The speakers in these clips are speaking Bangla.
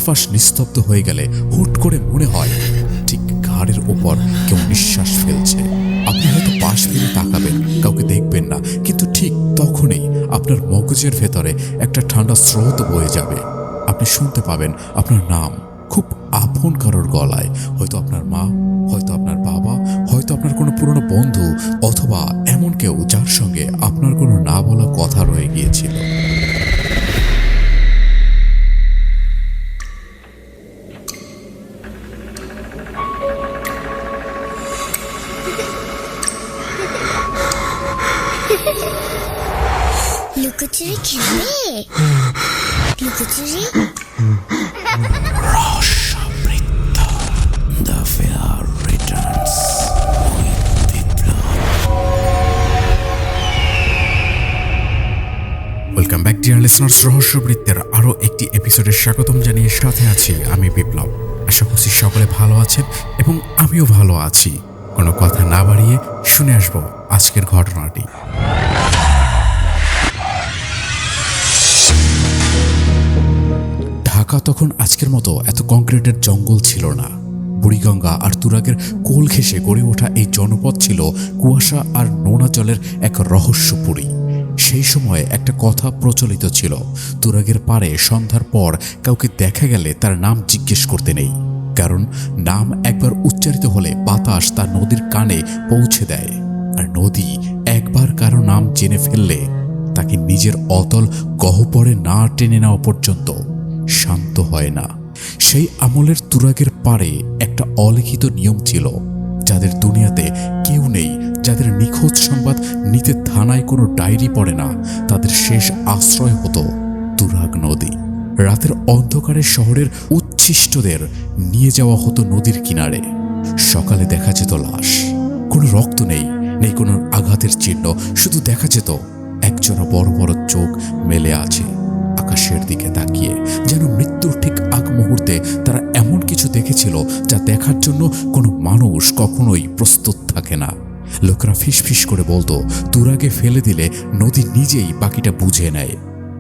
চারপাশ নিস্তব্ধ হয়ে গেলে হুট করে মনে হয় ঠিক ঘাড়ের ওপর কেউ নিঃশ্বাস ফেলছে। আপনি হয়তো পাশ ফিরে তাকাবেন, কাউকে দেখবেন না, কিন্তু ঠিক তখনই আপনার মগজের ভেতরে একটা ঠান্ডা স্রোত বয়ে যাবে। আপনি শুনতে পাবেন আপনার নাম খুব আপন কারোর গলায়, হয়তো আপনার মা, হয়তো আপনার বাবা, হয়তো আপনার কোনো পুরনো বন্ধু, অথবা এমন কেউ যার সঙ্গে আপনার কোনো না বলা কথা রয়ে গিয়েছিল। লুকোচুরি খেলবে? লুকোচুরি? Rahasyabritta, the fair returns with Biplab. Welcome back dear listeners, রহস্যবৃত্তের আরও একটি এপিসোডের স্বাগতম জানিয়ে সাথে আছি আমি বিপ্লব। আশা করছি সকলে ভালো আছেন এবং আমিও ভালো আছি। কোনো কথা না বাড়িয়ে শুনে আসবো আজকের ঘটনাটি। ঢাকা তখন আজকের মতো এত কংক্রিটের জঙ্গল ছিল না। বুড়িগঙ্গা আর তুরাগের কোল ঘেঁষে গড়ে ওঠা এই জনপদ ছিল কুয়াশা আর নোনা জলের এক রহস্যপুরী। সেই সময়ে একটা কথা প্রচলিত ছিল, তুরাগের পাড়ে সন্ধ্যার পর কাউকে দেখা গেলে তার নাম জিজ্ঞেস করতে নেই, কারণ নাম একবার উচ্চারিত হলে বাতাস তার নদীর কানে পৌঁছে দেয়, আর নদী একবার কারো নাম জেনে ফেললে তাকে নিজের অতল গহ্বরে না টেনে নেওয়া পর্যন্ত শান্ত হয় না। সেই আমলের তুরাগের পাড়ে একটা অলিখিত নিয়ম ছিল, যাদের দুনিয়াতে কেউ নেই, যাদের নিখোঁজ সংবাদ নিতে থানায় কোনো ডায়েরি পড়ে না, তাদের শেষ আশ্রয় হতো তুরাগ নদী। রাতের অন্ধকারে শহরের উচ্ছিষ্টদের নিয়ে যাওয়া হতো নদীর কিনারে। সকালে দেখা যেত লাশ, কোনো রক্ত নেই, নেই কোনো আঘাতের চিহ্ন, শুধু দেখা যেত একজোড়া বড় বড় চোখ মেলে আছে আকাশের দিকে তাকিয়ে, যেন মৃত্যুর ঠিক আগ মুহূর্তে তারা এমন কিছু দেখেছিল যা দেখার জন্য কোনো মানুষ কখনোই প্রস্তুত থাকে না। লোকেরা ফিসফিস করে বলতো, তুরাগে ফেলে দিলে নদী নিজেই বাকিটা বুঝে নেয়।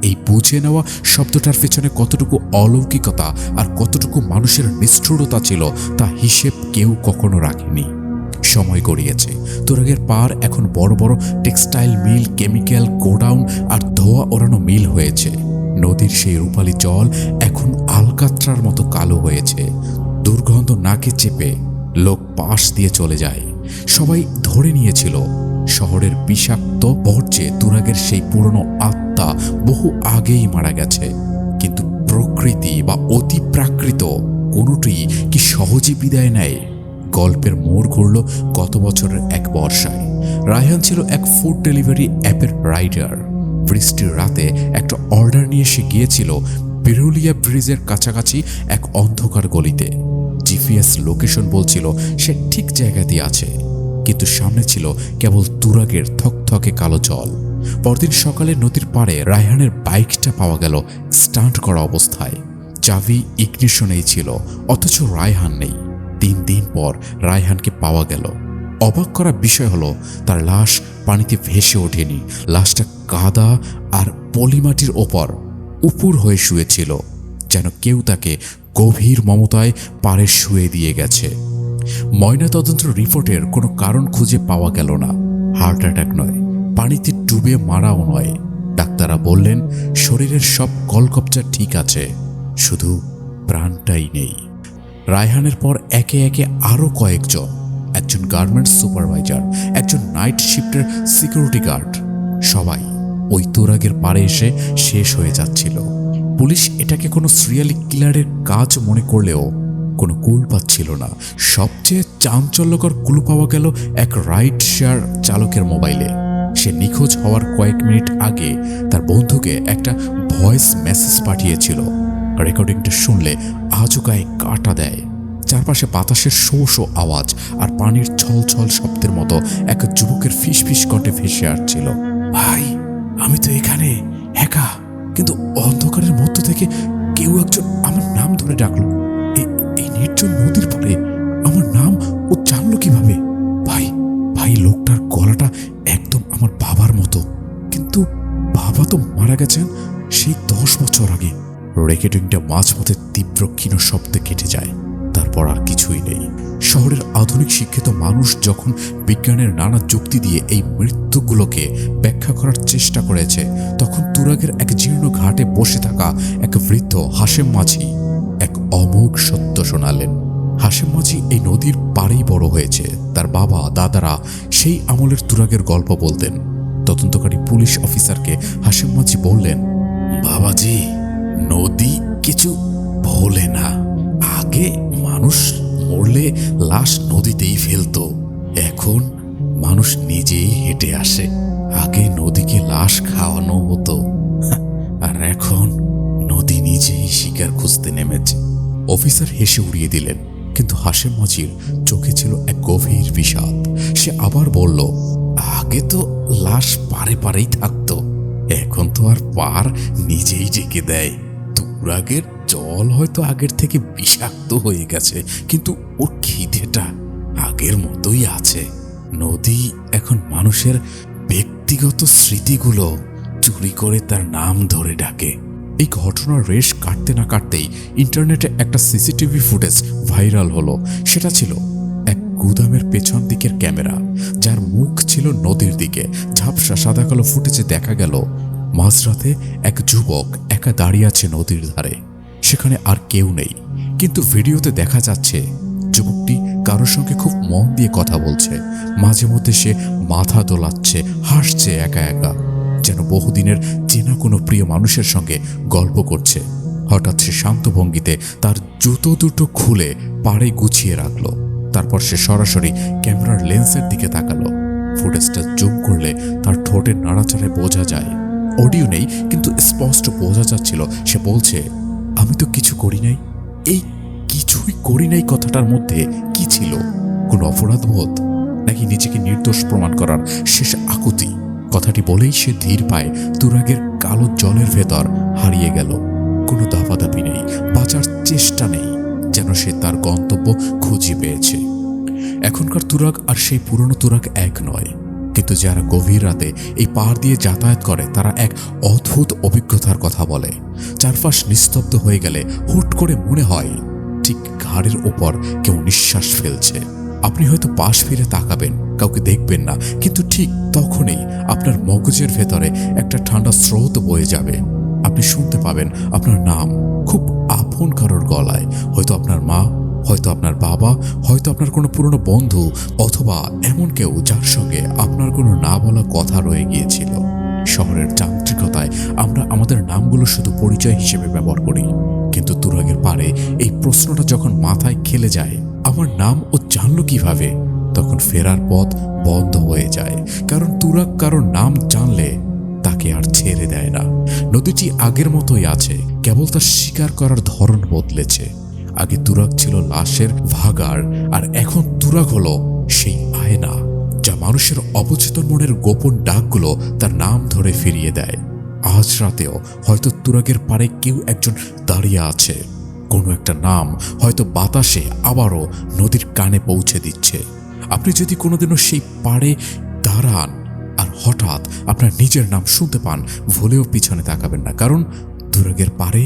এই বুঝে নেওয়া শব্দটার পেছনে কতটুকু অলৌকিকতা আর কতটুকু মানুষের নিষ্ঠুরতা ছিল তা হিসেব কেউ কখনো রাখেনি। সময় গড়িয়েছে, তুরাগের পাড় এখন বড় বড় টেক্সটাইল মিল, কেমিক্যাল গোডাউন আর ধোয়া ওড়ানো মিল হয়েছে। নদীর সেই রূপালী জল এখন আলকাত্রার মতো কালো হয়েছে। দুর্গন্ধ নাকে চেপে লোক পাশ দিয়ে চলে যায়। সবাই ধরে নিয়েছিল শহরের বিষাক্ত বর্জ্যে তুরাগের সেই পুরনো আত্মা বহু আগেই মারা গেছে। কিন্তু প্রকৃতি বা অতি প্রাকৃত কোনোটি কি সহজে বিদায় নেয়? গল্পের মোড় ঘুরল গত বছরের এক বর্ষায়। রায়হান ছিল এক ফুড ডেলিভারি অ্যাপের রাইডার। বৃষ্টির রাতে একটা অর্ডার নিয়ে সে গিয়েছিল বিরুলিয়া ব্রিজের কাছাকাছি এক অন্ধকার গলিতে। জিপিএস লোকেশন বলছিল সে ঠিক জায়গাতেই আছে, কিন্তু সামনে ছিল কেবল তুরাগের থকথকে কালো জল। পরদিন সকালে নদীর পাড়ে রায়হানের বাইকটা পাওয়া গেল স্টান্ট করা অবস্থায়। চাবি ইগনিশনেই ছিল, অথচ রায়হান নেই। 3 দিন পর রায়হানকে পাওয়া গেল। অবাক করা বিষয় হলো তার লাশ পানিতে ভেসে ওঠেনি। লাশটা কাদা আর পলিমাটির ওপর উপুর হয়ে শুয়েছিল, যেন কেউ তাকে গভীর মমতায় পাড়ে শুয়ে দিয়ে গেছে। ময়নাতদন্ত রিপোর্টের কোনো কারণ খুঁজে পাওয়া গেল না। হার্ট অ্যাটাক নয়, পানিতে ডুবে মারাও নয়। ডাক্তাররা বললেন শরীরের সব কলকবজা ঠিক আছে, শুধু প্রাণটাই নেই। রায়হানের পর একে একে আরও কয়েকজন, একজন গার্মেন্টস সুপারভাইজার, একজন নাইট শিফটের সিকিউরিটি গার্ড, সবাই ওই তুরাগের পাড়ে এসে শেষ হয়ে যাচ্ছিল। পুলিশ এটাকে কোনো সিরিয়াল কিলারের কাজ মনে করলেও কোনো কুল পাচ্ছিল না। সবচেয়ে চাঞ্চল্যকর ক্লু পাওয়া গেল এক রাইড শেয়ার চালকের মোবাইলে। সে নিখোঁজ হওয়ার কয়েক মিনিট আগে তার বন্ধুকে একটা ভয়েস মেসেজ পাঠিয়েছিল। রেকর্ডিংটা শুনলে আজও গায়ে কাটা দেয়। চারপাশে বাতাসের শো শো আওয়াজ আর পানির ছলছল শব্দের মতো এক যুবকের ফিসফিস কণ্ঠে ভেসে আসছিল, ভাই আমি তো এখানে একা, কিন্তু অন্ধকারের মধ্য থেকে কেউ একজন আমার নাম ধরে ডাকলো। এই নির্জন নদীর পাড়ে আমার নাম ও জানলো কিভাবে? ভাই ভাই লোকটার গলাটা একদম আমার বাবার মতো, কিন্তু বাবা তো মারা গেছেন সেই 10 বছর আগে। রেকর্ডিংটা মাঝপথে তীব্র ক্ষীণ শব্দে কেটে যায়। তারপর আর কিছুই নেই। শহরের আধুনিক শিক্ষিত মানুষ যখন বিজ্ঞানের নানা যুক্তি দিয়ে এই মৃত্যুগুলোকে ব্যাখ্যা করার চেষ্টা করেছে, তখন তুরাগের এক জীর্ণ ঘাটে বসে থাকা এক বৃদ্ধ হাশেম মাঝি এক অমোঘ সত্য শোনালেন। হাশেম মাঝি এই নদীর পাড়েই বড় হয়েছে। তার বাবা দাদারা সেই আমলের তুরাগের গল্প বলতেন। তদন্তকারী পুলিশ অফিসারকে হাশেম মাঝি বললেন, বাবাজি, নদী কিছু ভোলে না। আগে মানুষ মরলে লাশ নদীতেই ফেলতো, এখন মানুষ নিজেই হেঁটে আসে। আগে নদীকে লাশ খাওয়ানো হতো, আর এখন নদী নিজেই শিকার খুঁজতে নেমেছে। অফিসার হেসে উড়িয়ে দিলেন, কিন্তু হাশেম মাঝির চোখে ছিল এক গভীর বিষাদ। সে আবার বলল, আগে তো লাশ পারে পারেই থাকতো, এখন তো আর পার নিজেই ডেকে দেয়। তুরাগের জল হয়তো আগের থেকে বিষাক্ত হয়ে গেছে, কিন্তু ওর খিদেটা আগের মতোই আছে। নদী এখন মানুষের ব্যক্তিগত স্মৃতিগুলো চুরি করে তার নাম ধরে ডাকে। এই ঘটনার রেশ কাটতে না কাটতেই ইন্টারনেটে একটা সিসিটিভি ফুটেজ ভাইরাল হলো। সেটা ছিল এক গুদামের পেছন দিকের ক্যামেরা, যার মুখ ছিল নদীর দিকে। ঝাপসা সাদা কালো ফুটেজে দেখা গেল মাঝরাতে এক যুবক একা দাঁড়িয়ে আছে নদীর ধারে। সেখানে আর কেউ নেই, কিন্তু ভিডিওতে দেখা যাচ্ছে যুবকটি কারোর সঙ্গে খুব মন দিয়ে কথা বলছে। মাঝে মধ্যে সে মাথা দোলাচ্ছে, হাসছে একা একা, যেন বহুদিনের চেনা কোনো প্রিয় মানুষের সঙ্গে গল্প করছে। হঠাৎ সে শান্ত ভঙ্গিতে তার জুতো দুটো খুলে পাড়ে গুছিয়ে রাখলো। তারপর সে সরাসরি ক্যামেরার লেন্সের দিকে তাকালো। ফুটেজটা জুম করলে তার ঠোঁটের নাড়াচাড়ায় বোঝা যায়, অডিও নেই কিন্তু স্পষ্ট বোঝা যাচ্ছিল সে বলছে, আমি তো কিছু করি নাই। এই কিছুই করি নাই কথাটার মধ্যে কি ছিল? কোনো অপরাধবোধ, নাকি নিজেকে নির্দোষ প্রমাণ করার শেষ আকুতি? কথাটি বলেই সে ধীর পায়ে তুরাগের কালো জলের ভেতর হারিয়ে গেল। কোনো দাপাদাপি নেই, বাঁচার চেষ্টা নেই, যেন সে তার গন্তব্য খুঁজে পেয়েছে। এখনকার তুরাগ আর সেই পুরনো তুরাগ এক নয়, কিন্তু যারা গভীর রাতে এই পার দিয়ে যাতায়াত করে তারা এক অদ্ভুত অভিজ্ঞতার কথা বলে। চারপাশ নিস্তব্ধ হয়ে গেলে হুট করে মনে হয় ঠিক ঘাড়ের ওপর কেউ নিঃশ্বাস ফেলছে। আপনি হয়তো পাশ ফিরে তাকাবেন, কাউকে দেখবেন না, কিন্তু ঠিক তখনই আপনার মগজের ভেতরে একটা ঠান্ডা স্রোত বয়ে যাবে। আপনি শুনতে পাবেন আপনার নাম খুব আপন কারোর গলায়, হয়তো আপনার মা, হয়তো আপনার বাবা, হয়তো আপনার কোনো পুরনো বন্ধু, অথবা এমন কেউ যার সঙ্গে আপনার কোনো না বলা কথা রয়ে গিয়েছিল। শহরের যান্ত্রিকতায় আমরা আমাদের নামগুলো শুধু পরিচয় হিসেবে ব্যবহার করি, কিন্তু তুরাগের পারে এই প্রশ্নটা যখন মাথায় খেলে যায়, আমার নাম ও জানলো কিভাবে, তখন ফেরার পথ বন্ধ হয়ে যায়। কারণ তুরাগ কারোর নাম জানলে তাকে আর ছেড়ে দেয় না। নদীটি আগের মতোই আছে, কেবল তার শিকার করার ধরন বদলেছে। আগে তুরাগ ছিল লাশের ভাগার, আর এখন তুরাগ হলো সেই আয়না যা মানুষের অবচেতন মনের গোপন ডাকগুলো তার নাম ধরে ফিরিয়ে দেয়। আজ রাতেও হয়তো তুরাগের পারে কেউ একজন দাঁড়িয়ে আছে, কোনো একটা নাম হয়তো বাতাসে আবারও নদীর কানে পৌঁছে দিচ্ছে। আপনি যদি কোনোদিনও সেই পাড়ে দাঁড়ান আর হঠাৎ আপনার নিজের নাম শুনতে পান, ভুলেও পিছনে তাকাবেন না, কারণ তুরাগের পারে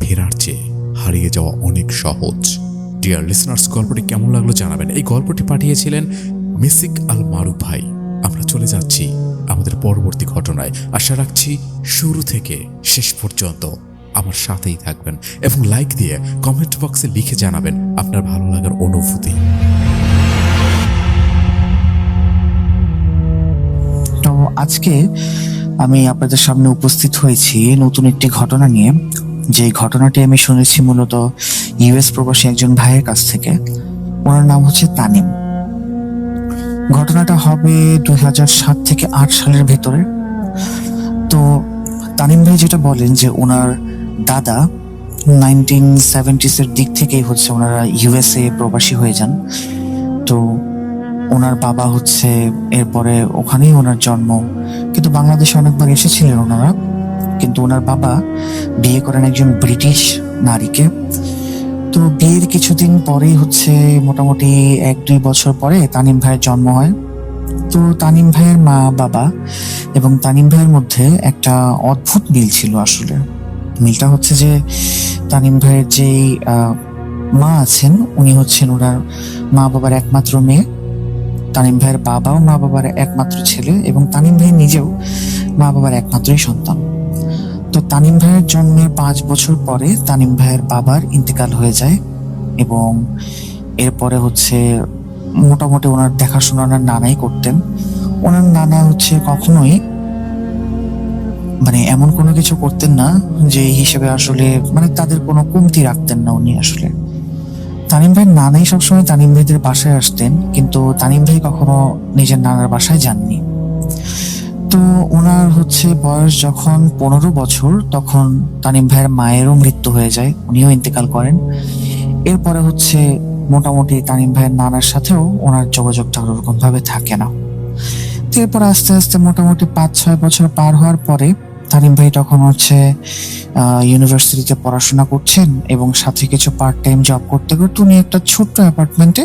ফেরার চেয়ে হারিয়ে যাওয়া অনেক সহজ। ডিয়ার লিসনার্স, গল্পটি কেমন লাগলো জানাবেন। এই গল্পটি পাঠিয়েছিলেন মিসিক আল মারুফ ভাই। আমরা চলে যাচ্ছি আমাদের পরবর্তী ঘটনায়। আশা রাখছি শুরু থেকে শেষ পর্যন্ত আমার সাথেই থাকবেন এবং লাইক দিয়ে কমেন্ট বক্সে লিখে জানাবেন আপনার ভালো লাগার অনুভূতি। তো আজকে আমি আপনাদের সামনে উপস্থিত হয়েছি নতুন একটি ঘটনা নিয়ে। যে ঘটনাটি আমি শুনেছি মূলত ইউএস প্রবাসী একজন ভাইয়ের কাছ থেকে। ওনার নাম হচ্ছে তানিম। ঘটনাটা হবে 2007 থেকে 8 সালের ভেতরে। তো তানিম ভাই যেটা বলেন যে ওনার দাদা 1970s এর দিক থেকেই হচ্ছে ওনারা ইউএসএ প্রবাসী হয়ে যান। তো ওনার বাবা হচ্ছে এরপরে ওখানেই ওনার জন্ম, কিন্তু বাংলাদেশে অনেকবার এসেছিলেন ওনারা। কিন্তু ওনার বাবা বিয়ে করেন একজন ব্রিটিশ নারীকে। তো বিয়ের কিছুদিন পরেই হচ্ছে মোটামুটি 1-2 বছর পরে তানিম ভাইয়ের জন্ম হয়। তো তানিম ভাইয়ের মা বাবা এবং তানিম ভাইয়ের মধ্যে একটা অদ্ভুত মিল ছিল। আসলে মিলটা হচ্ছে যে তানিম ভাইয়ের যেই মা আছেন উনি হচ্ছেন ওনার মা বাবার একমাত্র মেয়ে। তানিম ভাইয়ের বাবাও মা বাবার একমাত্র ছেলে এবং তানিম ভাই নিজেও মা বাবার একমাত্রই সন্তান। তো তানিম ভাইয়ের জন্মের 5 বছর পরে তানিম ভাইয়ের বাবার ইন্তেকাল হয়ে যায় এবং এরপরে হচ্ছে মোটামুটি ওনার দেখাশোনা ওনার নানাই করতেন। ওনার নানা হচ্ছে কখনোই মানে এমন কোনো কিছু করতেন না যে হিসেবে আসলে মানে তাদের কোনো কমতি রাখতেন না উনি আসলে। তানিম ভাইয়ের নানাই সবসময় তানিম ভাইদের বাসায় আসতেন, কিন্তু তানিম ভাই কখনো নিজের নানার বাসায় যাননি। তো ওনার হচ্ছে বয়স যখন 15 বছর তখন তানিম ভাইয়ের মায়েরও মৃত্যু হয়ে যায়, উনিও ইন্তেকাল করেন। এরপরে হচ্ছে মোটামুটি তানিম ভাইয়ের নানার সাথেও ওনার যোগাযোগটা ওরকম ভাবে থাকে না। তো এরপর আস্তে আস্তে মোটামুটি 5-6 বছর পার হওয়ার পরে তানিম ভাই তখন হচ্ছে ইউনিভার্সিটিতে পড়াশোনা করছেন এবং সাথে কিছু পার্ট টাইম জব করতে করতে উনি একটা ছোট্ট অ্যাপার্টমেন্টে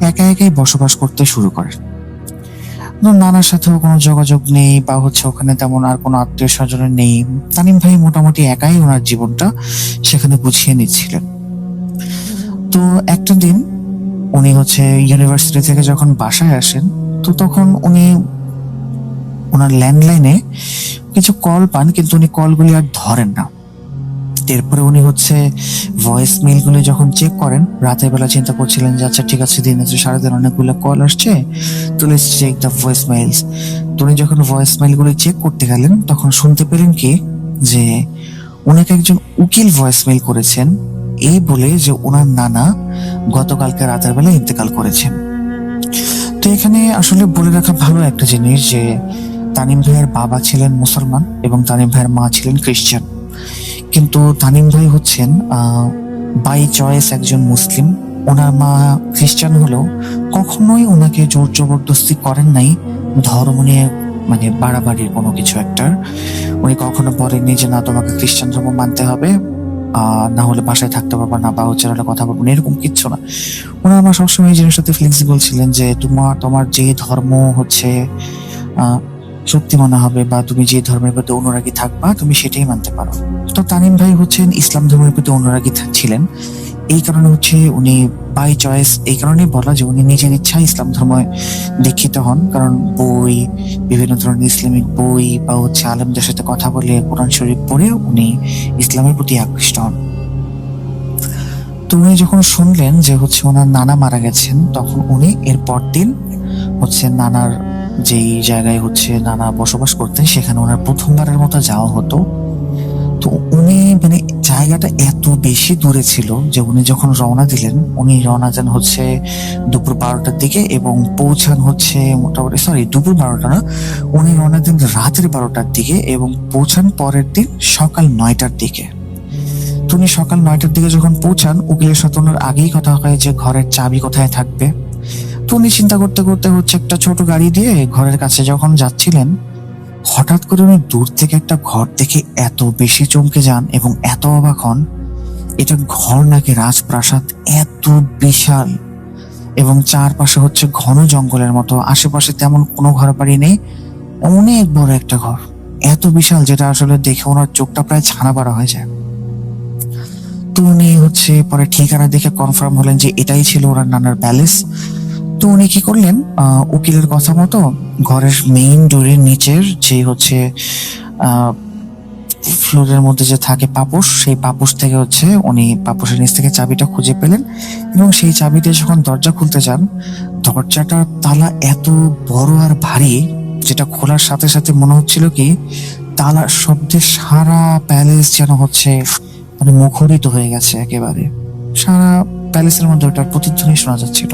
একা একাই বসবাস করতে শুরু করেন। নানার সাথেও কোনো যোগাযোগ নেই বা হচ্ছে ওখানে তেমন আর কোনো আত্মীয় স্বজনের নেই। তানিম ভাই মোটামুটি একাই ওনার জীবনটা সেখানে গুছিয়ে নিচ্ছিলেন। তো একটা দিন উনি হচ্ছে ইউনিভার্সিটি থেকে যখন বাসায় আসেন তো তখন উনি ওনার ল্যান্ডলাইনে কিছু কল পান, কিন্তু উনি কলগুলি আর ধরেন না। এরপরে উনি হচ্ছে ভয়েস মেইলগুলো যখন চেক করেন, রাতের বেলা চিন্তা করছিলেন যে আচ্ছা ঠিক আছে, দিন আছে, সারাদিন অনেকগুলো কল আসছে, তো let's check the voice mails. তো উনি যখন ভয়েস মেইলগুলো চেক করতে গেলেন তখন শুনতে পেলেন কি যে ওনাকে একজন উকিল ভয়েস মেইল করেছেন এই বলে যে ওনার নানা গতকালকে রাতের বেলা ইন্তেকাল করেছেন। তো এখানে আসলে বলে রাখা ভালো একটা জিনিস যে তানিম ভাইয়ের বাবা ছিলেন মুসলমান এবং তানিম ভাইয়ের মা ছিলেন খ্রিস্টান, কিন্তু তানিম ভাই হচ্ছেন বাই চয়েস একজন মুসলিম। ওনার মা খ্রিস্টান হলেও কখনোই ওনাকে জোর জবরদস্তি করেন নাই ধর্ম নিয়ে, মানে বাড়াবাড়ির কোনো কিছু একটার। উনি কখনো বলেননি যে না তোমাকে খ্রিস্টান ধর্ম মানতে হবে, না হলে বাসায় থাকতে পারবা না বা হচ্ছে না কথা বলবো না, এরকম কিচ্ছু না। ওনার মা সবসময় এই জিনিসটাতে ফ্লেক্সিবল ছিলেন যে তোমার যে ধর্ম হচ্ছে সত্যি মনে হবে বা তুমি যে ধর্মের প্রতি অনুরাগী থাকবা তুমি সেটাই মানতে পারো। তো তানিম ভাই হচ্ছেন ইসলাম ধর্মের প্রতি অনুরাগী ছিলেন, এই কারণে হচ্ছে উনি বাই চয়েস, এই কারণে বলা যে উনি নিজের ইচ্ছায় ইসলাম ধর্মে দীক্ষিত হন, কারণ বই, বিভিন্ন ধরনের ইসলামিক বই বা হচ্ছে আলেমদের সাথে কথা বলে কোরআন শরীফ পড়ে উনি ইসলামের প্রতি আকৃষ্ট হন। তো উনি যখন শুনলেন যে হচ্ছে ওনার নানা মারা গেছেন তখন উনি এর পরদিন হচ্ছে নানার যেই জায়গায় হচ্ছে নানা বসবাস করতেন সেখানে ওনার প্রথমবারের মতো যাওয়া হতো। তো উনি মানে জায়গাটা এত বেশি দূরে ছিল যে উনি যখন রওনা দিলেন, উনি রওনা দেন হচ্ছে দুপুর 12টার দিকে এবং পৌঁছান হচ্ছে মোটামুটি দুপুর 12টা না, উনি রওনা দেন রাতের 12টার দিকে এবং পৌঁছান পরের দিন সকাল 9টার দিকে। তো উনি সকাল 9টার দিকে যখন পৌঁছান উকিলের সাথে ওনার আগেই কথা হয় যে ঘরের চাবি কোথায় থাকবে। তো উনি চিন্তা করতে করতে হচ্ছে একটা ছোট গাড়ি দিয়ে ঘরের কাছে যখন যাচ্ছিলেন হঠাৎ করে উনি দূর থেকে একটা ঘর দেখে এত বেশি চমকে যান এবং এত অবাক হন, এটা ঘর নাকি রাজপ্রাসাদ, এত বিশাল এবং চারপাশে হচ্ছে ঘন জঙ্গলের মতো, আশেপাশে তেমন কোনো ঘর বাড়ি নেই, অনেক বড় একটা ঘর, এত বিশাল যেটা আসলে দেখে ওনার চোখটা প্রায় ছানা পাড়া হয়ে যায়। তো উনি হচ্ছে পরে ঠিকানা দেখে কনফার্ম হলেন যে এটাই ছিল ওনার নানার প্যালেস। তো উনি কি করলেন, উকিলের কথা মতো ঘরের মেইন ডোরের নিচের যে হচ্ছে ফ্লোরের মধ্যে যে থাকে পাপোশ, সেই পাপোশ থেকে হচ্ছে উনি পাপোশের নিচ থেকে চাবিটা খুঁজে পেলেন এবং সেই চাবি দিয়ে যখন দরজা খুলতে যান দরজাটার তালা এত বড় আর ভারী যেটা খোলার সাথে সাথে মনে হচ্ছিল কি তালার শব্দে সারা প্যালেস যেন হচ্ছে মানে মুখরিত হয়ে গেছে, একেবারে সারা প্যালেসের মধ্যে ওটার প্রতিধ্বনি শোনা যাচ্ছিল।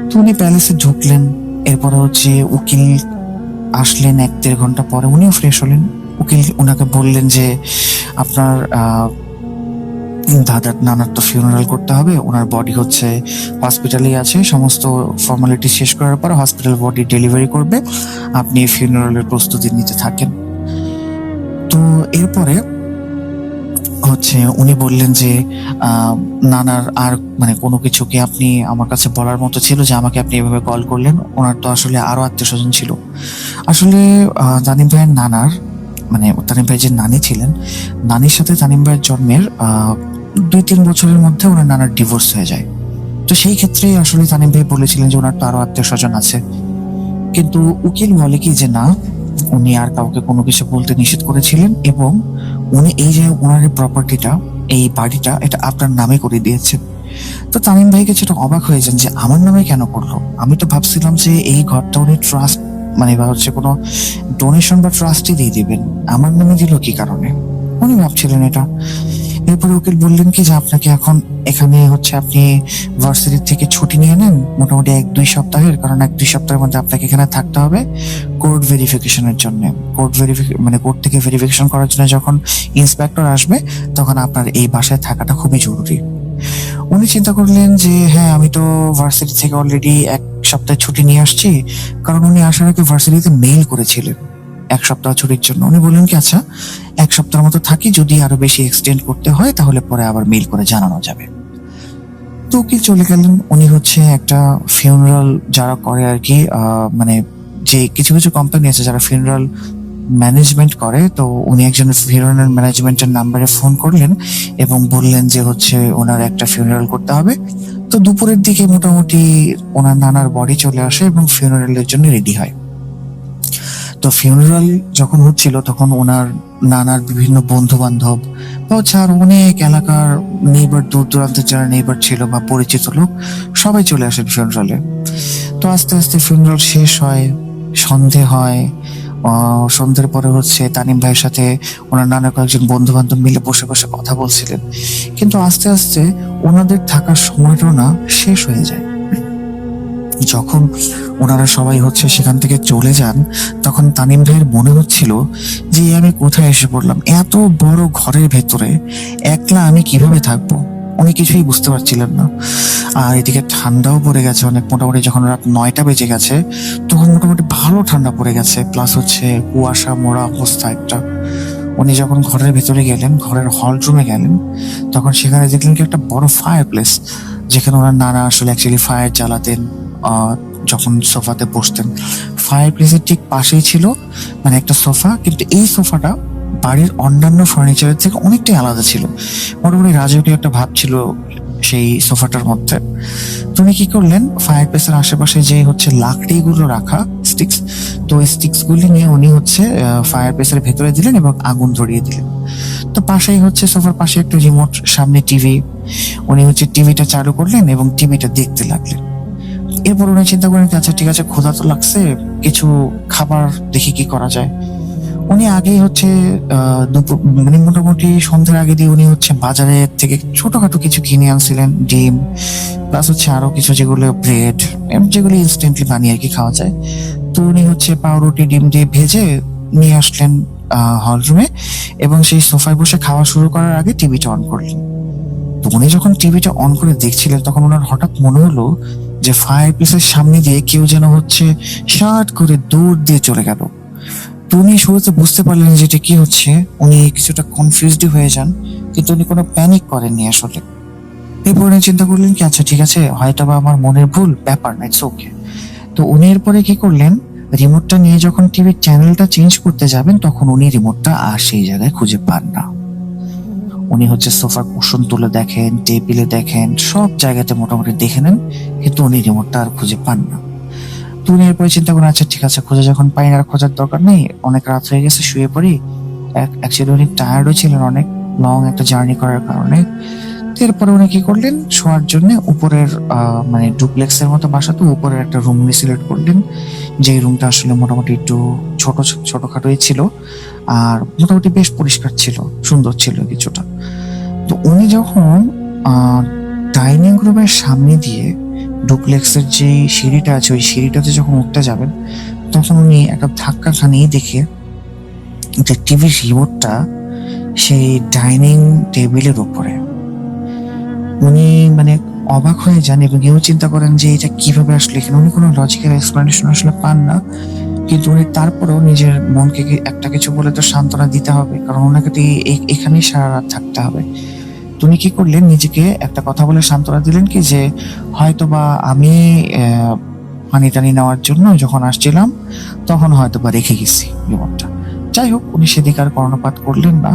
তো উনি প্যালেসে ঢুকলেন, এরপরে হচ্ছে উকিল আসলেন 1-1.5 ঘন্টা পরে, উনিও ফ্রেশ হলেন। উকিল ওনাকে বললেন যে আপনার দাদার নানার তো ফিউনারাল করতে হবে, ওনার বডি হচ্ছে হসপিটালেই আছে, সমস্ত ফর্মালিটি শেষ করার পর হসপিটাল বডি ডেলিভারি করবে, আপনি ফিউনারালের প্রস্তুতি নিতে থাকেন। তো এরপরে হচ্ছে উনি বললেন যে নানার আর মানে কোনো কিছু কি আপনি আমার কাছে বলার মতো ছিল যে আমাকে আপনি এভাবে কল করলেন? ওনার তো আসলে আরো আত্মীয় স্বজন ছিল। আসলে তানিম ভাইয়ের নানার মানে তানিম ভাই যে নানি ছিলেন, নানির সাথে তানিম ভাইয়ের জন্মের 2-3 বছরের মধ্যে ওনার নানার ডিভোর্স হয়ে যায়। তো সেই ক্ষেত্রেই আসলে তানিম ভাই বলেছিলেন যে ওনার তো আরো আত্মীয় স্বজন আছে, কিন্তু উকিল বলে কি যে না, উনি আর কাউকে কোনো কিছু বলতে নিষেধ করেছিলেন এবং উনি এই যে ওনার প্রপার্টিটা, এই বাড়িটা, এটা আপনার নামে করে দিয়েছেন। তো তামিম ভাইকে যেটা অবাক হয়ে যান যে আমার নামে কেন করলো, আমি তো ভাবছিলাম যে এই ঘরটা উনি ট্রাস্ট মানে বা হচ্ছে কোনো ডোনেশন বা ট্রাস্টই দিয়ে দিবেন, আমার নামে দিল কি কারণে, উনি ভাবছিলেন এটা। এরপরে উকিল বললেন কি যে আপনাকে এখন এখানে হচ্ছে আপনি ভার্সিটি থেকে ছুটি নিয়ে নেন মোটামুটি 1-2 সপ্তাহের, কারণ 1-2 সপ্তাহের মধ্যে আপনাকে এখানে থাকতে হবে কোর্ট ভেরিফিকেশনের জন্য। কোর্ট থেকে ভেরিফিকেশন করার জন্য যখন ইন্সপেক্টর আসবে তখন আপনার এই বাসায় থাকাটা খুবই জরুরি। উনি চিন্তা করলেন যে হ্যাঁ, আমি তো ভার্সিটি থেকে অলরেডি 1 সপ্তাহ ছুটি নিয়ে আসছি, কারণ উনি আসার আগে ভার্সিটিতে মেইল করেছিলেন 1 সপ্তাহ ছুটির জন্য। উনি বললেন কি আচ্ছা 1 সপ্তাহের মতো থাকি, যদি আরো বেশি এক্সটেন্ড করতে হয় তাহলে পরে আবার মেইল করে জানানো যাবে। তো উকিল চলে গেলেন। উনি হচ্ছে একটা ফিউনারাল যারা করে আর কি, মানে যে কিছু কিছু কোম্পানি আছে যারা ফিউনারাল ম্যানেজমেন্ট করে, তো উনি একজন ফিউনারাল ম্যানেজমেন্টের নাম্বারে ফোন করলেন এবং বললেন যে হচ্ছে ওনার একটা ফিউনারাল করতে হবে। তো দুপুরের দিকে মোটামুটি ওনার নানার বডি চলে আসে এবং ফিউনারালের জন্য রেডি হয়। তো ফিউনারাল যখন হচ্ছিল তখন ওনার নানার বিভিন্ন বন্ধু বান্ধব বা হচ্ছে আর অনেক এলাকার নেইবার, দূর দূরান্তের যারা নেইবার ছিল বা পরিচিত লোক সবাই চলে আসেন ফিউনারালে। তো আস্তে আস্তে ফিউনারাল শেষ হয়, সন্ধে হয়। সন্ধ্যের পরে হচ্ছে তানিম ভাইয়ের সাথে ওনার নানা কয়েকজন বন্ধু বান্ধব মিলে বসে বসে কথা বলছিলেন, কিন্তু আস্তে আস্তে ওনাদের থাকার সময়টাও না শেষ হয়ে যায়। যখন ওনারা সবাই হচ্ছে সেখান থেকে চলে যান তখন তানিম ভাইয়ের মনে হচ্ছিল যে আমি কোথায় এসে পড়লাম, এত বড় ঘরের ভেতরে একলা আমি কিভাবে থাকবো। উনি কিছুই বুঝতে পারছিলেন না। আর এদিকে ঠান্ডাও পড়ে গেছে অনেক, মোটামুটি যখন রাত 9টা বেজে গেছে তখন মোটামুটি ভালো ঠান্ডা পড়ে গেছে, প্লাস হচ্ছে কুয়াশা মোড়া অবস্থা একটা। উনি যখন ঘরের ভেতরে গেলেন, ঘরের হল রুমে গেলেন, তখন সেখানে দেখলেন কি একটা বড় ফায়ার প্লেস, যেখানে ওনার নানা আসলে অ্যাকচুয়ালি ফায়ার জ্বালাতেন যখন সোফাতে বসতেন। ফায়ার প্লেসের ঠিক পাশেই ছিল মানে একটা সোফা, কিন্তু এই সোফাটা বাড়ির অন্যান্য ফার্নিচারের থেকে অনেকটাই আলাদা ছিল, মোটামুটি রাজকীয় একটা ভাব ছিল সেই সোফাটার মধ্যে। তুমি কি করলেন, ফায়ার প্লেসের আশেপাশে যে হচ্ছে লাকড়িগুলো রাখা স্টিক্স, তো ওই স্টিক্স গুলি নিয়ে উনি হচ্ছে ফায়ার প্লেসের ভেতরে দিলেন এবং আগুন ধরিয়ে দিলেন। তো পাশেই হচ্ছে সোফার পাশে একটা রিমোট, সামনে টিভি, উনি হচ্ছে টিভিটা চালু করলেন এবং টিভিটা দেখতে লাগলেন। এরপর উনি চিন্তা করেন আচ্ছা ঠিক আছে, ক্ষুধা তো লাগছে, কিছু খাবার দেখি কি করা যায়। উনি আগেই হচ্ছে দুপুর মানে মোটামুটি সন্ধ্যার আগে দিয়ে উনি হচ্ছে বাজারের থেকে ছোটখাটো কিছু কিনে আনছিলেন, ডিম প্লাস হচ্ছে আরো কিছু যেগুলো ব্রেড, যেগুলো ইনস্ট্যান্টলি বানিয়ে আর কি খাওয়া যায়। তো উনি হচ্ছে পাউরুটি ডিম দিয়ে ভেজে নিয়ে আসলেন হল রুমে এবং সেই সোফায় বসে খাওয়া শুরু করার আগে টিভিটা অন করলেন। তো উনি যখন টিভিটা অন করে দেখছিলেন তখন ওনার হঠাৎ মনে হলো যে ফায়ার প্লেসের সামনে দিয়ে কেউ যেন হচ্ছে শার্ট করে দৌড় দিয়ে চলে গেল। তো উনি শুরুতে বুঝতে পারলেন যে এটা কি হচ্ছে, উনি কিছুটা কনফিউজড হয়ে যান, কিন্তু উনি কোনো প্যানিক করেননি আসলে। এরপর উনি চিন্তা করলেন কি আচ্ছা ঠিক আছে, হয়তো বা আমার মনের ভুল, ব্যাপার না, ইটস ওকে। তো উনি এরপরে কি করলেন, রিমোটটা নিয়ে যখন টিভির চ্যানেলটা চেঞ্জ করতে যাবেন তখন উনি রিমোটটা আর সেই জায়গায় খুঁজে পান না। উনি হচ্ছে সোফার কুশন তুলে দেখেন, টেবিলে দেখেন, সব জায়গাতে মোটামুটি দেখে নেন, কিন্তু উনি রিমোটটা আর খুঁজে পান না। তো উনি এরপরে চিন্তা করেন আচ্ছা ঠিক আছে, খুঁজে যখন পাই না, আর খোঁজার দরকার নেই, অনেক রাত হয়ে গেছে, শুয়ে পড়ি। অ্যাকচুয়ালি উনি টায়ার্ডও ছিলেন অনেক, লং একটা জার্নি করার কারণে। এরপরে উনি কি করলেন, শোয়ার জন্য উপরের মানে ডুপ্লেক্সের মতো বাসা, তো উপরের একটা রুম উনি সিলেক্ট করলেন, যে রুমটা আসলে মোটামুটি একটু ছোটখাটোই ছিল আর মোটামুটি বেশ পরিষ্কার ছিল, সুন্দর ছিল কিছুটা। তো উনি যখন ডাইনিং রুমের সামনে দিয়ে ডুপ্লেক্সের যে সিঁড়িটা আছে ওই সিঁড়িটাতে যখন উঠতে যাবেন তখন উনি একটা ধাক্কা খানিয়ে দেখে যে টিভির রিমোটটা সেই ডাইনিং টেবিলের উপরে। উনি মানে অবাক হয়ে যান এবং এও চিন্তা করেন যে এটা কিভাবে আসলে এখানে। উনি কোনো লজিক্যাল এক্সপ্লেনেশন আসলে পান না, কিন্তু উনি তারপরেও নিজের মনকে একটা কিছু বলে তো সান্ত্বনা দিতে হবে, কারণ ওনাকে তো এখানেই সারা রাত থাকতে হবে। উনি কি করলেন, নিজেকে একটা কথা বলে সান্ত্বনা দিলেন কি যে হয়তোবা আমি পানি টানি নেওয়ার জন্য যখন আসছিলাম তখন হয়তোবা রেখে গেছি রিমোটটা। যাই হোক, উনি সেদিকে আর কর্ণপাত করলেন না।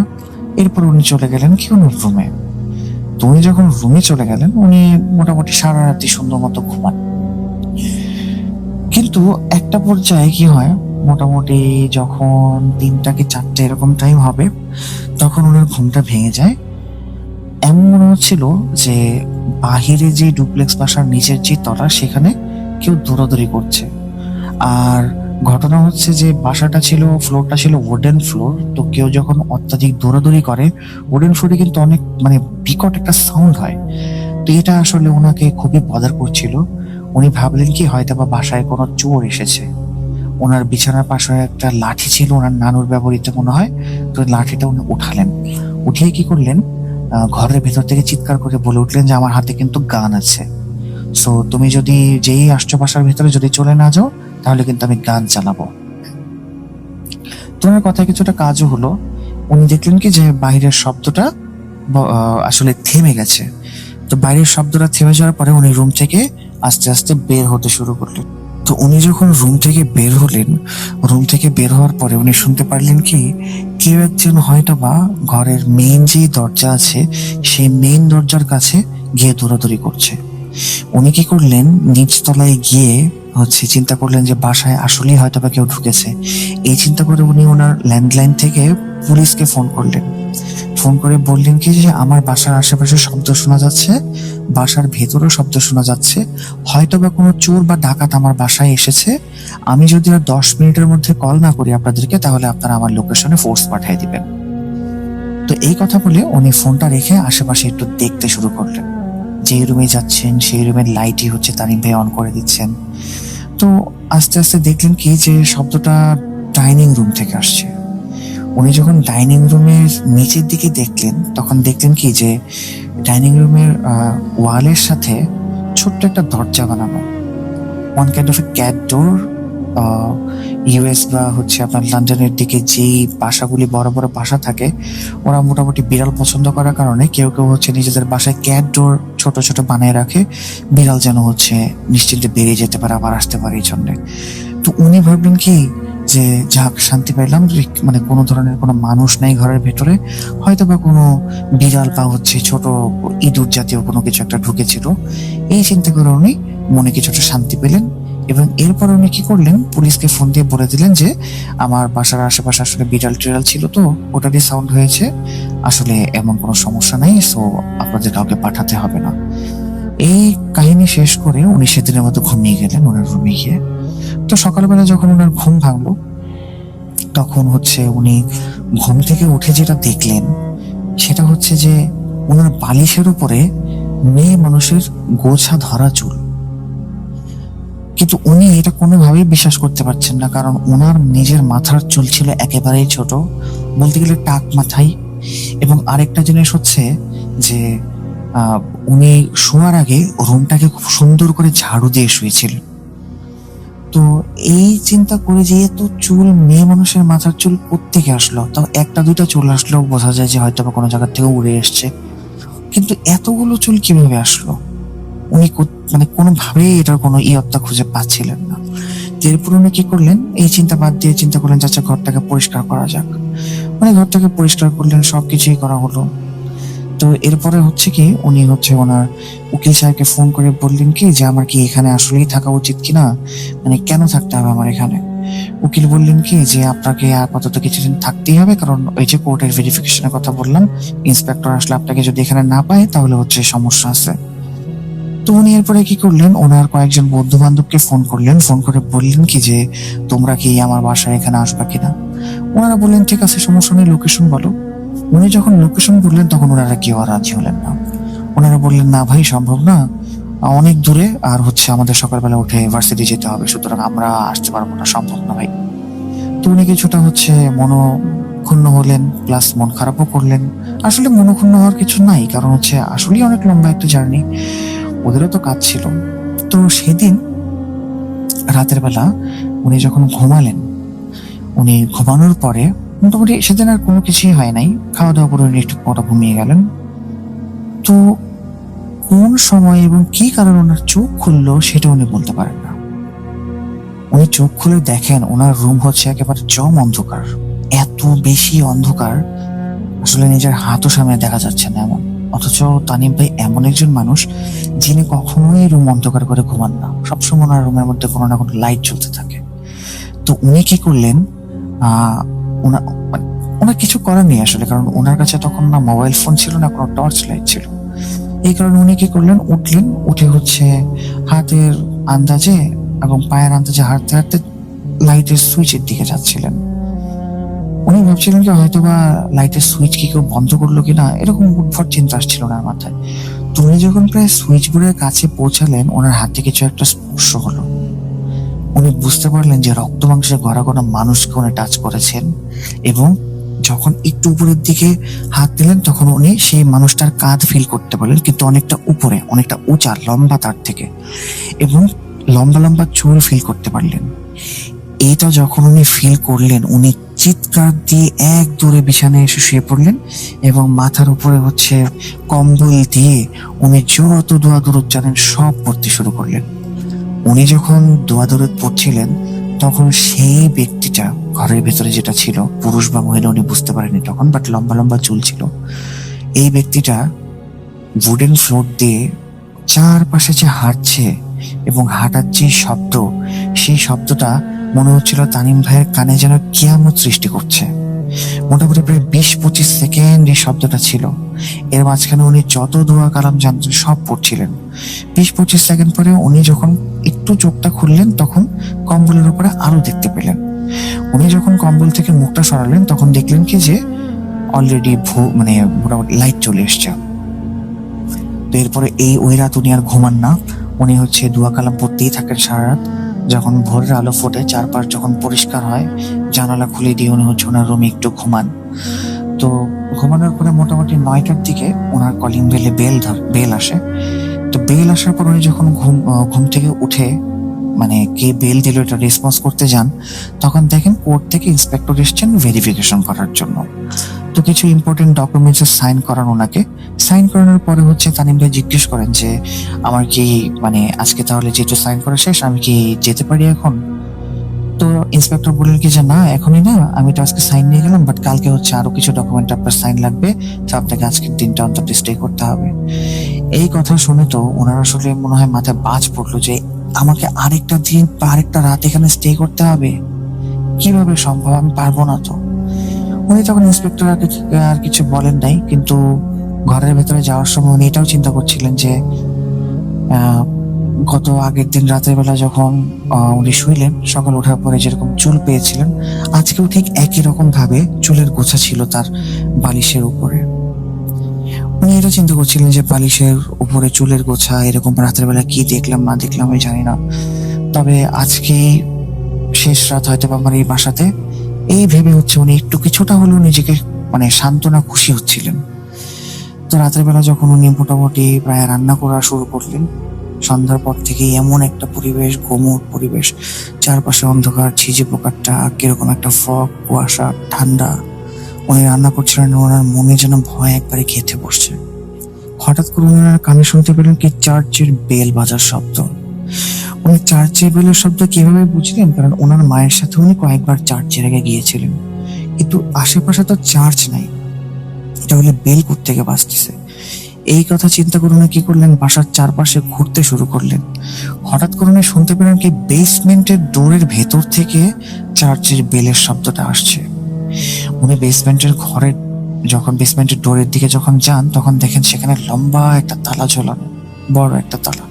এরপর উনি চলে গেলেন কি ওনার রুমে। তো উনি যখন রুমে চলে গেলেন, উনি মোটামুটি সারা রাতি সুন্দর মতো ঘুমান। কিন্তু একটা পর্যায়ে কি হয়, মোটামুটি যখন 3টা কি 4টে এরকম টাইম হবে, তখন ওনার ঘুমটা ভেঙে যায়। এমন মনে হচ্ছিল যে বাহিরে যে ডুপ্লেক্স বাসার নিচের যে তলা, সেখানে কেউ দৌড়াদৌড়ি করছে। আর ঘটনা হচ্ছে যে বাসাটা ছিল, ফ্লোরটা ছিল উডেন ফ্লোর। তো কেউ যখন অত্যাধিক দৌড়াদৌড়ি করে, উডেন ফ্লোরে কিন্তু অনেক বিকট একটা সাউন্ড হয়। তো এটা আসলে ওনাকে খুবই বদার করছিল। উনি ভাবলেন কি হয়তো বা বাসায় কোনো চোর এসেছে। ওনার বিছানার পাশে একটা লাঠি ছিল, ওনার নানুর ব্যবহৃত মনে হয়। তো লাঠিটা উনি উঠালেন, উঠিয়ে কি করলেন, ঘরের ভেতর থেকে চিৎকার করে বলে উঠলেন যে আমার হাতে কিন্তু গান আছে। সো তুমি যদি যেই আসছো বাসার ভেতরে যদি চলে না যাও, তাহলে কিন্তু আমি গান চালাবো। তোমার কথায় কিছুটা কাজও হলো। উনি দেখলেন কি যে বাইরের শব্দটা আসলে থেমে গেছে। তো বাইরের শব্দটা থেমে যাওয়ার পরে উনি রুম থেকে আস্তে আস্তে বের হতে শুরু করলেন। তো উনি যখন রুম থেকে বের হলেন, রুম থেকে বের হওয়ার পরে উনি শুনতে পারলেন কি কেউ একজন হয়তো বা ঘরের মেইন যে দরজা আছে, সেই মেইন দরজার কাছে গিয়ে দৌড়াদৌড়ি করছে। উনি কি করলেন, নিচতলায় গিয়ে চিন্তা করলেন যে বাসায় আসলেই হয়তো বা কেউ ঢুকেছে। এই চিন্তা করে উনি ওনার ল্যান্ডলাইন থেকে পুলিশকে ফোন করলেন। ফোন করে বললেন কি যে আমার বাসার আশেপাশে শব্দ শোনা যাচ্ছে, বাসার ভেতরেও শব্দ শোনা যাচ্ছে, হয়তো বা কোনো চোর বা ডাকাত আমার বাসায় এসেছে। আমি যদি আর 10 মিনিটের মধ্যে কল না করি আপনাদেরকে, তাহলে আপনারা আমার লোকেশনে ফোর্স পাঠিয়ে দিবেন। তো এই কথা বলে উনি ফোনটা রেখে আশেপাশে একটু দেখতে শুরু করলেন। যেই রুমে যাচ্ছেন সেই রুমের লাইটই তানিম ভাই অন করে দিচ্ছেন। তো আস্তে আস্তে দেখলেন কি যে শব্দটা ডাইনিং রুম থেকে আসছে। উনি যখন ডাইনিং রুমের নিচের দিকে দেখলেন, তখন দেখলেন কি যে ডাইনিং রুমের ওয়ালের সাথে ছোট্ট একটা দরজা বানানো, one kind of A cat door. US বা আপনার লন্ডনের দিকে যেই বাসাগুলি বড় বড় বাসা থাকে, ওরা মোটামুটি বিড়াল পছন্দ করার কারণে কেউ কেউ নিজেদের বাসায় ক্যাট ডোর ছোট ছোট বানিয়ে রাখে, বিড়াল যেন নিশ্চিন্তে বেরিয়ে যেতে পারে, আবার আসতে পারে এই জন্যে। তো উনি ভাবলেন কি যে যাক শান্তি পাইলাম, কোনো ধরনের কোনো মানুষ নাই ঘরের ভেতরে, হয়তো বা কোনো বিড়াল বা ছোট ইঁদুর জাতীয় কোনো কিছু একটা ঢুকেছিল। এই চিন্তা করে উনি মনে কিছুটা শান্তি পেলেন। এবং এরপর উনি কি করলেন, পুলিশকে ফোন দিয়ে বলে দিলেন যে আমার বাসার আশেপাশে আসলে বিড়াল টিড়াল ছিল, তো ওটারই সাউন্ড হয়েছে, আসলে এমন কোনো সমস্যা নাই, সো আপনাদের কাউকে পাঠাতে হবে না। এই কাহিনী শেষ করে উনি সেদিনের মতো ঘুমিয়ে গেলেন ওনার রুমে গিয়ে। তো সকালবেলা যখন ওনার ঘুম ভাঙলো, তখন উনি ঘুম থেকে উঠে যেটা দেখলেন, সেটা যে ওনার বালিশের উপরে মেয়ে মানুষের গোছা ধরা চুল। কিন্তু উনি এটা কোনোভাবেই বিশ্বাস করতে পারছেন না, কারণ ওনার নিজের মাথার চুল ছিল একেবারেই ছোট, বলতে গেলে টাক মাথায়। এবং আরেকটা জিনিস যে উনি শোয়ার আগে রুমটাকে খুব সুন্দর করে ঝাড়ু দিয়ে শুয়েছিলেন। তো এই চিন্তা করে যে এত চুল, মেয়ে মানুষের মাথার চুল কোত্থেকে আসলো, তাও একটা দুইটা চুল আসলেও বোঝা যায় যে হয়তো বা কোনো জায়গা থেকে উড়ে এসছে, কিন্তু এতগুলো চুল কিভাবে আসলো উনি কোনোভাবেই এটার কোনো ইয়ত্তা খুঁজে পাচ্ছিলেন না। এরপর উনি কি করলেন, এই চিন্তা বাদ দিয়ে চিন্তা করলেন আচ্ছা ঘরটাকে পরিষ্কার করা যাক। ঘরটাকে পরিষ্কার করলেন, সবকিছুই করা হলো। তো এরপরে কি উনি ওনার উকিল সাহেবকে ফোন করে বললেন কি যে আমার কি এখানে আসলেই থাকা উচিত কিনা, কেন থাকতে হবে আমার এখানে। উকিল বললেন কি যে আপনাকে আপাতত কিছুদিন থাকতেই হবে, কারণ ওই যে কোর্টের ভেরিফিকেশনের কথা বললাম, ইন্সপেক্টর আসলে আপনাকে যদি এখানে না পায় তাহলে সমস্যা আছে। তো উনি এরপরে কি করলেন, ওনার কয়েকজন বন্ধু বান্ধবকে ফোন করলেন, ফোন করে বললেন কি যে তোমরা কি আমার বাসায় এখানে আসবা কিনা। ওনারা বললেন ঠিক আছে, সমস্যা নেই, লোকেশন বলো। উনি যখন লোকেশন বললেন, তখন ওনারা কেউ আর রাজি হলেন না। ওনারা বললেন না ভাই, সম্ভব না, অনেক দূরে, আর আমাদের সকালবেলা উঠে ভার্সিটি যেতে হবে, সুতরাং আমরা আসতে পারবো না, সম্ভব না ভাই। তো উনি কিছুটা মনোক্ষুণ্ণ হলেন, প্লাস মন খারাপও করলেন। আসলে মনোক্ষুণ্ণ হওয়ার কিছু নাই, কারণ আসলেই অনেক লম্বা একটা জার্নি, ওদেরও তো কাজ ছিল। তো সেদিন রাতের বেলা উনি যখন ঘুমালেন, উনি ঘুমানোর পরে মোটামুটি সেদিন আর কোনো কিছুই হয় নাই, খাওয়া দাওয়া করে উনি একটু পরে ঘুমিয়ে গেলেন। তো কোন সময় এবং কি কারণে ওনার চোখ খুললো সেটা উনি বলতে পারেন না। উনি চোখ খুলে দেখেন ওনার রুম একেবারে জম অন্ধকার, এত বেশি অন্ধকার আসলে নিজের হাতও সামনে দেখা যাচ্ছে না, এমন অথচ তানিম ভাই এমন একজন মানুষ যিনি কখনোই রুম অন্ধকার করে ঘুমান না, সবসময় ওনার রুমের মধ্যে কোনো না কোনো লাইট জ্বলতে থাকে। তো উনি কি করলেন, আহ ওনা মানে ওনার কিছু করার নেই আসলে, কারণ ওনার কাছে তখন না মোবাইল ফোন ছিল না কোনো টর্চ লাইট ছিল। এই কারণে উনি কি করলেন, উঠলেন, উঠে হচ্ছে হাতের আন্দাজে এবং পায়ের আন্দাজে হাঁটতে হাঁটতে লাইটের সুইচের দিকে যাচ্ছিলেন। উনি ভাবছিলেন যে হয়তো বা লাইটের সুইচ কি কেউ বন্ধ করলো কিনা, এরকম উদ্ভট চিন্তা আসছিল ওনার মাথায়। তো উনি যখন প্রায় সুইচ বোর্ডের কাছে পৌঁছালেন, ওনার হাতে কিছু একটা স্পর্শ হলো। উনি বুঝতে পারলেন যে রক্ত মাংসে গড়া কোনো মানুষকে উনি টাচ করেছেন, এবং যখন একটু উপরের দিকে হাত দিলেন তখন উনি সেই মানুষটার কাঁধ ফিল করতে পারলেন, কিন্তু অনেকটা উপরে, অনেকটা উঁচা, লম্বা তার থেকে, এবং লম্বা লম্বা চুল ফিল করতে পারলেন। এটা যখন উনি ফিল করলেন, উনি চিৎকার দিয়ে এক দৌড়ে বিছানায় এসে শুয়ে পড়লেন, এবং মাথার উপরে হচ্ছে কম্বল দিয়ে উনি যত দোয়া দরুদ জানেন সব পড়তে শুরু করলেন। উনি যখন দোয়া দরুদ পড়ছিলেন তখন সেই ব্যক্তিটা ঘরের ভেতরে যেটা ছিল, পুরুষ বা মহিলা উনি বুঝতে পারেনি তখন, বাট লম্বা লম্বা চুল ছিল, এই ব্যক্তিটা উডেন ফ্লোর দিয়ে চারপাশে যে হাঁটছে এবং হাঁটার যে শব্দ, সেই শব্দটা মনে হচ্ছিল তানিম ভাইয়ের কানে যেন কিয়ামত সৃষ্টি করছে। মোটামুটি প্রায় 20-25 সেকেন্ড এই শব্দটা ছিল। এর মাঝখানে উনি যত দোয়া কালাম জানতেন সব পড়ছিলেন। 20-25 সেকেন্ড পরে উনি যখন একটু চোখটা খুললেন তখন কম্বলের উপরে আলো দেখতে পেলেন। উনি যখন কম্বল থেকে মুখটা সরালেন তখন দেখলেন কি যে অলরেডি মানে মোটামুটি লাইট চলে এসছে। তো এরপরে ওই রাত উনি আর ঘুমান না, উনি হচ্ছে দোয়া কালাম পড়তেই থাকেন সারা রাত। যখন ভোরের আলো ফোটে, চারপাশ যখন পরিষ্কার হয়, জানালা খুলে দিয়ে উনি হচ্ছে ওনার রুমে একটু ঘুমান। তো ঘুমানোর পরে মোটামুটি 9টার দিকে ওনার কলিং বেলে বেল আসে। তো বেল আসার পর উনি যখন ঘুম থেকে উঠে মানে কে বেল দিল এটা রেসপন্স করতে যান, তখন দেখেন কোর্ট থেকে ইন্সপেক্টর এসেছেন ভেরিফিকেশন করার জন্য। তো কিছু ইম্পর্টেন্ট ডকুমেন্টস সাইন করান ওনাকে। সাইন করানোর পরে হচ্ছে তানিম ভাই জিজ্ঞেস করেন যে আমার কি মানে আজকে তাহলে যেহেতু সাইন করা শেষ, আমি কি যেতে পারি এখন? তো ইন্সপেক্টর বললেন কি যে না, এখনই না, আমি তো আজকে সাইন নিয়ে গেলাম, বাট কালকে হচ্ছে আরো কিছু ডকুমেন্ট আপনার সাইন লাগবে, তো আপনাকে আজকের দিনটা অন্তত স্টে করতে হবে। এই কথা শুনে তো ওনার আসলে মনে হয় মাথায় বাজ পড়লো যে আমাকে আরেকটা দিন বা আরেকটা রাত এখানে স্টে করতে হবে, কিভাবে সম্ভব, আমি পারবো না। তো উনি তখন ইন্সপেক্টর আর কিছু বলেন নাই, কিন্তু ঘরের ভেতরে যাওয়ার সময় উনি এটাও চিন্তা করছিলেন যে গত আগের দিন রাতের বেলা যখন উনি শুইলেন, সকাল ওঠার পরে যেরকম চুল পেয়েছিলেন, আজকেও ঠিক একই রকম ভাবে চুলের গোছা ছিল তার বালিশের উপরে। উনি এটা চিন্তা করছিলেন যে বালিশের উপরে চুলের গোছা, এরকম রাতের বেলা কি দেখলাম না দেখলাম আমি জানি না, তবে আজকে শেষ রাত হয়তো আমার এই বাসাতে, এই ভেবে হচ্ছে উনি একটু কিছুটা হলেও নিজেকে মানে সান্ত্বনা খুশি হচ্ছিলেন। তো রাতের বেলা যখন উনি মোটামুটি প্রায় রান্না করা শুরু করলেন, সন্ধ্যার পর থেকে এমন একটা পরিবেশ, গোমর পরিবেশ, চারপাশে অন্ধকার, ঝিঝি পোকার ডাক, কিরকম একটা ফগ, কুয়াশা, ঠান্ডা। উনি রান্না করছিলেন, ওনার মনে যেন ভয় একবারে ঘেঁটে বসছে। হঠাৎ করে ওনার কানে শুনতে পেলেন কি চার্চের বেল বাজার শব্দ। উনি চার্চের বেলের শব্দ কিভাবে বুঝলেন? কারণ ওনার মায়ের সাথে উনি কয়েকবার চার্চের আগে গিয়েছিলেন, কিন্তু আশেপাশে তো চার্চ নাই, তাহলে বেল কোত্থেকে বাজতেছে? এই কথা চিন্তা করে উনি কি করলেন, বাসার চারপাশে ঘুরতে শুরু করলেন। হঠাৎ করে উনি শুনতে পেলেন কি বেসমেন্টের ডোরের ভেতর থেকে চার্চের বেলের শব্দটা আসছে। উনি বেসমেন্টের ডোরের দিকে যখন যান তখন দেখেন সেখানে লম্বা একটা তালা ঝোলানো, বড় একটা তালা,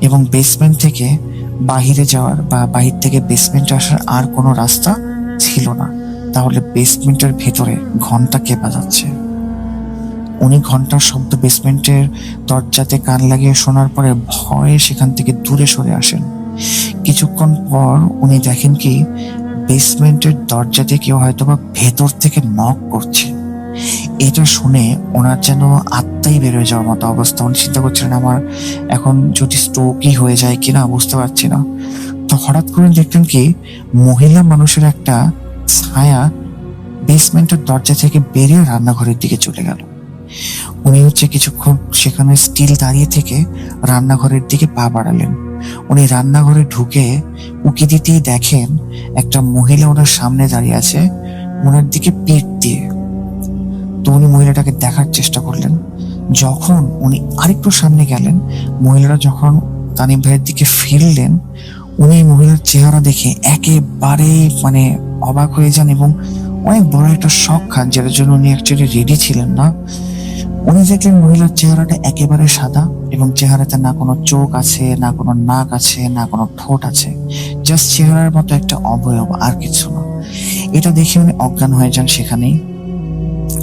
এবং বেসমেন্ট থেকে বাহিরে যাওয়ার বা বাহির থেকে বেসমেন্টে আসার আর কোনো রাস্তা ছিল না। তাহলে বেসমেন্টের ভেতরে ঘন্টা কে বাজাচ্ছে? উনি ঘন্টার শব্দ বেসমেন্টের দরজাতে কান লাগিয়ে শোনার পরে ভয়ে সেখান থেকে দূরে সরে আসেন। কিছুক্ষণ পর উনি দেখেন কি বেসমেন্টের দরজাতে কেউ হয়তোবা ভেতর থেকে নক করছে। এটা শুনে ওনার যেন আত্মাই বের হয়ে যাওয়ার মতো অবস্থা। উনি চিন্তা করছিলেন আমার এখন যদি স্ট্রোকই হয়ে যায় কিনা, বুঝতে পারছি না। তো হঠাৎ করে দেখলেন কি মহিলা মানুষের একটা ছায়া বেসমেন্টের দরজা থেকে বেরিয়ে রান্নাঘরের দিকে চলে গেল। উনি হচ্ছে কিছুক্ষণ সেখানে স্টিল দাঁড়িয়ে থেকে রান্নাঘরের দিকে পা বাড়ালেন। উনি রান্নাঘরে ঢুকে উকি দিতেই দেখেন একটা মহিলা ওনার সামনে দাঁড়িয়ে আছে, ওনার দিকে পিঠ দিয়ে। তো উনি মহিলাটাকে দেখার চেষ্টা করলেন, যখন উনি আরেকটু সামনে গেলেন, মহিলারা যখন তানিম ভাইয়ের দিকে ফিরলেন, উনি মহিলার চেহারা দেখে একেবারে মানে অবাক হয়ে যান এবং অনেক বড় একটা শক খান, যেটার জন্য উনি অ্যাকচুয়ালি রেডি ছিলেন না। উনি দেখলেন মহিলার চেহারাটা একেবারে সাদা এবং চেহারাতে না কোনো চোখ আছে, না কোনো নাক আছে, না কোনো ঠোঁট আছে, জাস্ট চেহারার মতো একটা অবয়ব, আর কিছু না। এটা দেখে উনি অজ্ঞান হয়ে যান সেখানেই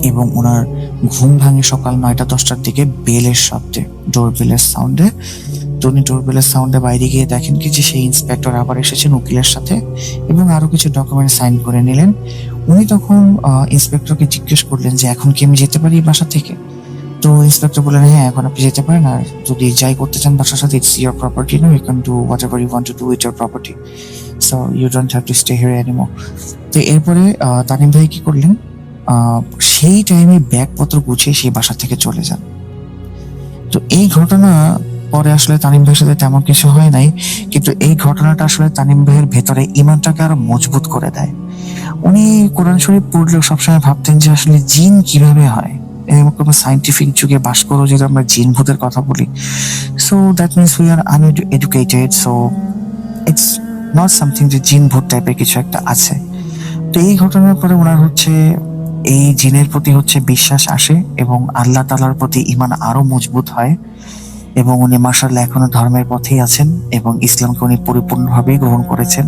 এবং ওনার ঘুম ভাঙে সকাল 9টা-10টার দিকে বেলের শব্দে, ডোরবেলের সাউন্ডে। তো উনি ডোরবেলের সাউন্ডে বাইরে গিয়ে দেখেন কি যে সেই ইন্সপেক্টর আবার এসেছেন উকিলের সাথে এবং আরো কিছু ডকুমেন্ট সাইন করে নিলেন। উনি তখন ইন্সপেক্টরকে জিজ্ঞেস করলেন যে এখন কি আমি যেতে পারি এই বাসা থেকে? তো ইন্সপেক্টর বললেন হ্যাঁ, এখন আপনি যেতে পারেন, আর যদি যাই করতে চান বাসার সাথে, it's your property, no, you can do whatever you want to do with your property, so you don't have to stay here anymore. তো এরপরে তানিম ভাই কি করলেন, সেই টাইমে ব্যাগপত্র গুছিয়ে সেই বাসা থেকে চলে যান। তো এই ঘটনা পরে আসলে তানিম ভাইয়ের সাথে তেমন কিছু হয় নাই, কিন্তু এই ঘটনাটা আসলে তানিম ভাইয়ের ভেতরে ইমানটাকে আরো মজবুত করে দেয়। উনি কোরআন শরীফ পড়লেও সবসময় ভাবতেন যে আসলে জিন কিভাবে হয়, এরকম কোনো সাইন্টিফিক যুগে বাস করো যদি আমরা জিন ভূতের কথা বলি, so that means we are uneducated, so it's not something যে জিন ভূত টাইপের কিছু একটা আছে। তো এই ঘটনার পরে ওনার হচ্ছে এই জিনের প্রতি হচ্ছে বিশ্বাস আসে এবং আল্লাহ তাআলার প্রতি ঈমান আরো মজবুত হয় এবং উনি মাশাআল্লাহ এখনো ধর্মের পথেই আছেন এবং ইসলামকে উনি পরিপূর্ণভাবেই গ্রহণ করেছেন।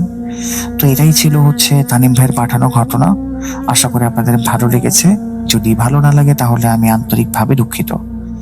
তো এটাই ছিল হচ্ছে তানিম ভাইয়ের পাঠানো ঘটনা। আশা করি আপনাদের ভালো লেগেছে। যদি ভালো না লাগে তাহলে আমি আন্তরিকভাবে দুঃখিত।